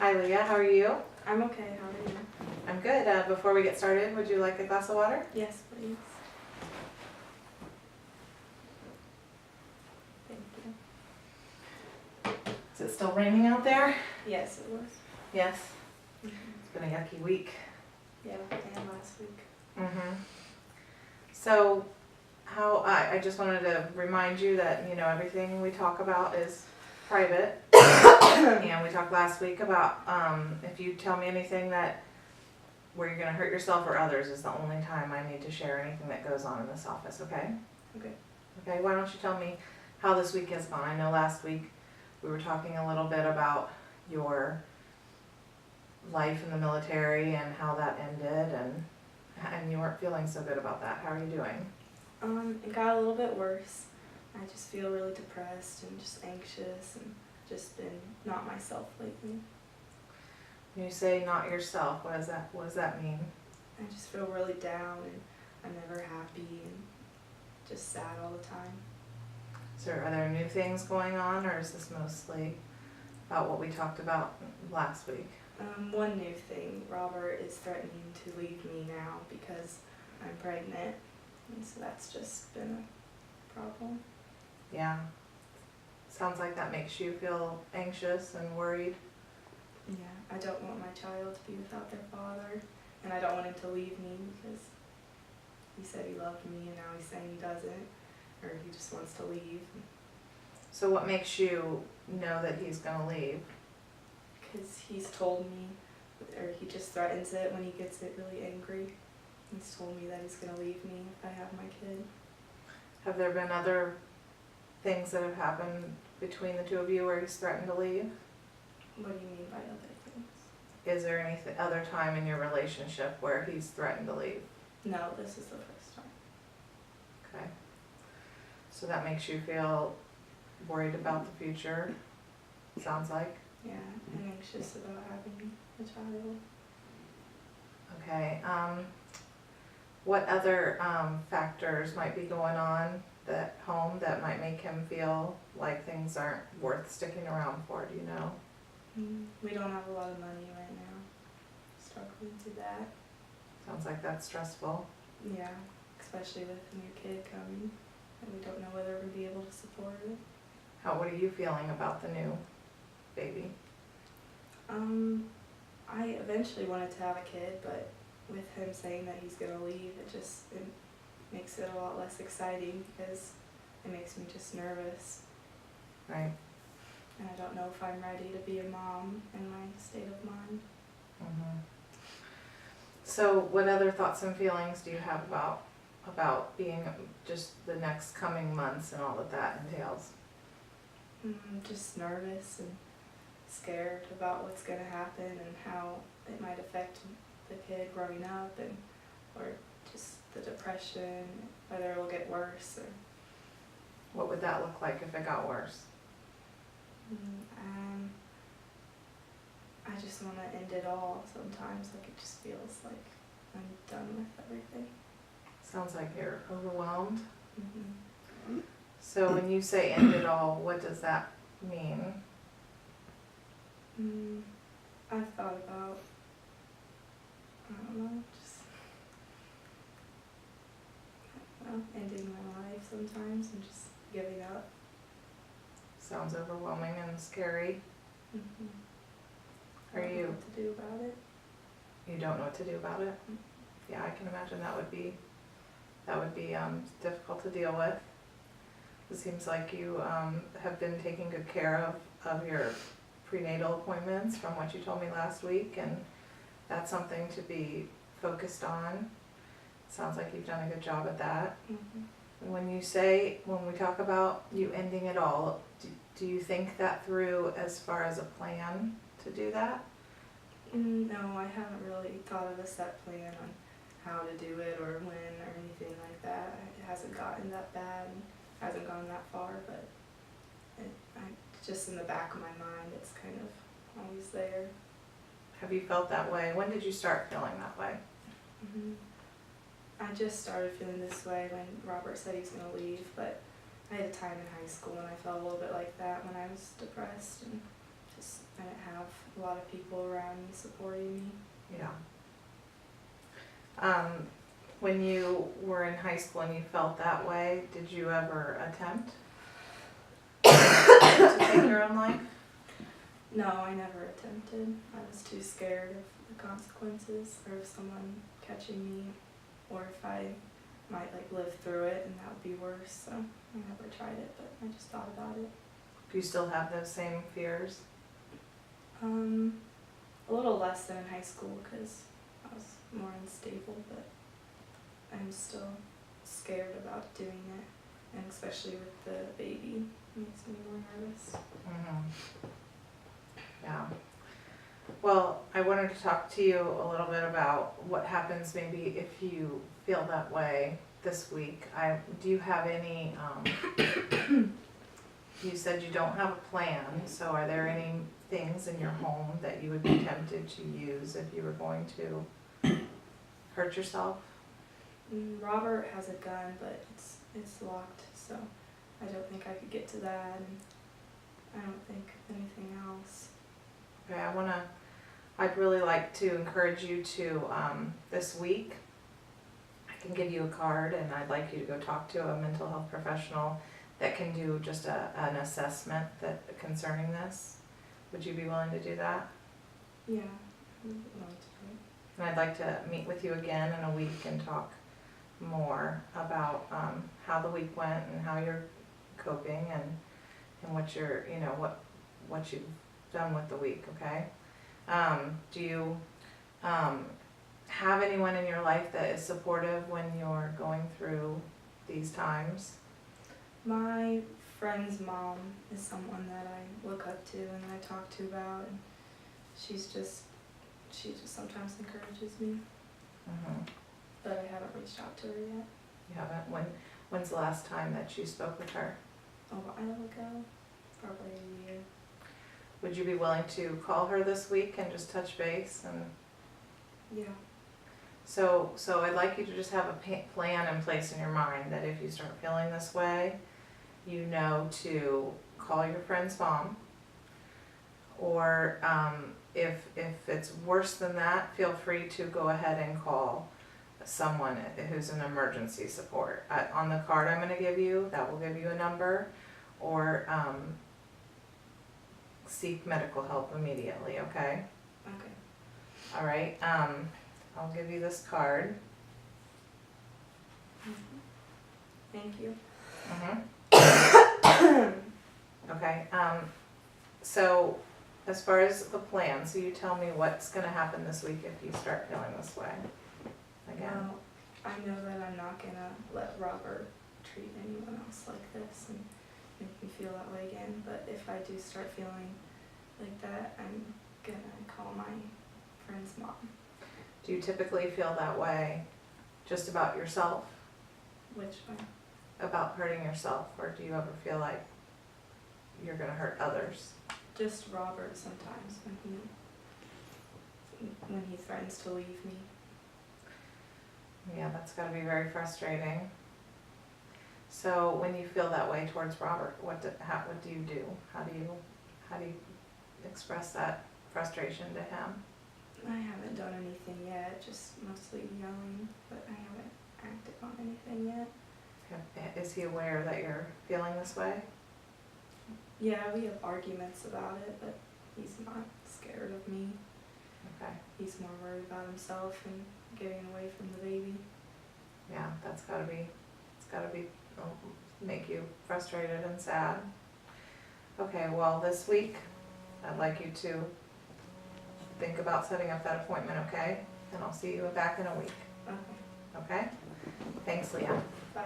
Hi Leah, how are you? I'm okay, how are you? I'm good. Before we get started, would you like a glass of water? Yes, please. Thank you. Is it still raining out there? Yes, it was. Yes. Mhm. It's been a yucky week. Yeah, and last week. So, I just wanted to remind you that, everything we talk about is private. And we talked last week about, if you tell me anything where you're gonna hurt yourself or others is the only time I need to share anything that goes on in this office, okay? Okay. Okay, why don't you tell me how this week has gone? I know last week we were talking a little bit about your life in the military and how that ended, and you weren't feeling so good about that. How are you doing? It got a little bit worse. I just feel really depressed and just anxious and just been not myself lately. When you say not yourself, what does that mean? I just feel really down and I'm never happy and just sad all the time. So are there new things going on, or is this mostly about what we talked about last week? One new thing, Robert is threatening to leave me now because I'm pregnant, and so that's just been a problem. Yeah. Sounds like that makes you feel anxious and worried. Yeah, I don't want my child to be without their father, and I don't want him to leave me because he said he loved me and now he's saying he doesn't, or he just wants to leave. So what makes you know that he's gonna leave? Because he's told me, or he just threatens it when he gets it really angry. He's told me that he's going to leave me if I have my kid. Have there been other things that have happened between the two of you where he's threatened to leave? What do you mean by other things? Is there any other time in your relationship where he's threatened to leave? No, this is the first time. Okay. So that makes you feel worried about the future, sounds like? Yeah, I'm anxious about having a child. Okay. What other factors might be going on at home that might make him feel like things aren't worth sticking around for? Do you know? We don't have a lot of money right now. Struggling through that. Sounds like that's stressful. Yeah, especially with a new kid coming, and we don't know whether we'll be able to support it. What are you feeling about the new baby? I eventually wanted to have a kid, but with him saying that he's gonna leave, it makes it a lot less exciting because it makes me just nervous. Right. And I don't know if I'm ready to be a mom in my state of mind. So what other thoughts and feelings do you have about being just the next coming months and all that entails? Just nervous and scared about what's gonna happen and how it might affect the kid growing up, or just the depression, whether it'll get worse or. What would that look like if it got worse? I just want to end it all sometimes. Like, it just feels like I'm done with everything. Sounds like you're overwhelmed. Mm-hmm. So when you say end it all, what does that mean? I've thought about, I don't know, ending my life sometimes and just giving up. Sounds overwhelming and scary. Mm-hmm. Are I don't know you? what to do about it. You don't know what to do about it? Yeah, I can imagine that would be difficult to deal with. It seems like you have been taking good care of your prenatal appointments from what you told me last week, and that's something to be focused on. Sounds like you've done a good job at that. Mm-hmm. When we talk about you ending it all, do you think that through as far as a plan to do that? No, I haven't really thought of a set plan on how to do it or when or anything like that. It hasn't gotten that bad, and hasn't gone that far, but just in the back of my mind, it's kind of always there. Have you felt that way? When did you start feeling that way? I just started feeling this way when Robert said he was going to leave, but I had a time in high school when I felt a little bit like that when I was depressed and just I didn't have a lot of people around me supporting me. Yeah. When you were in high school and you felt that way, did you ever attempt to take your own life? No, I never attempted. I was too scared of the consequences, or of someone catching me, or if I might like live through it and that would be worse. So I never tried it, but I just thought about it. Do you still have those same fears? A little less than in high school because I was more unstable, but I'm still scared about doing it, and especially with the baby, it makes me more nervous. Yeah. Well, I wanted to talk to you a little bit about what happens maybe if you feel that way this week. Do you have any, you said you don't have a plan, so are there any things in your home that you would be tempted to use if you were going to hurt yourself? Robert has a gun, but it's locked, so I don't think I could get to that, and I don't think anything else. Okay, I'd really like to encourage you to, this week, I can give you a card and I'd like you to go talk to a mental health professional that can do just an assessment concerning this. Would you be willing to do that? Yeah, I would want to. And I'd like to meet with you again in a week and talk more about how the week went and how you're coping and what you're, what you've done with the week, okay? Do you have anyone in your life that is supportive when you're going through these times? My friend's mom is someone that I look up to and I talk to about, and she just sometimes encourages me, Mm-hmm. but I haven't reached out to her yet. You haven't? When's the last time that you spoke with her? A while ago, probably a year. Would you be willing to call her this week and just touch base? And Yeah. so I'd like you to just have a plan in place in your mind that if you start feeling this way, you know to call your friend's mom, or if it's worse than that, feel free to go ahead and call someone who's an emergency support. On the card I'm going to give you, that will give you a number, or seek medical help immediately, okay? Okay. All right, I'll give you this card. Thank you. Okay, so as far as the plan, so you tell me what's gonna happen this week if you start feeling this way again. Well, I know that I'm not gonna let Robert treat anyone else like this and make me feel that way again, but if I do start feeling like that, I'm gonna call my friend's mom. Do you typically feel that way just about yourself, Which one? about hurting yourself, or do you ever feel like you're gonna hurt others? Just Robert sometimes when he threatens to leave me. Yeah, that's gotta be very frustrating. So when you feel that way towards Robert, what do you do? How do you express that frustration to him? I haven't done anything yet, just mostly yelling, but I haven't acted on anything yet. Is he aware that you're feeling this way? Yeah, we have arguments about it, but he's not scared of me. Okay. He's more worried about himself and getting away from the baby. Yeah, it's gotta be make you frustrated and sad. Okay, well, this week, I'd like you to think about setting up that appointment, okay? And I'll see you back in a week, Okay, okay? Thanks, Leah. bye.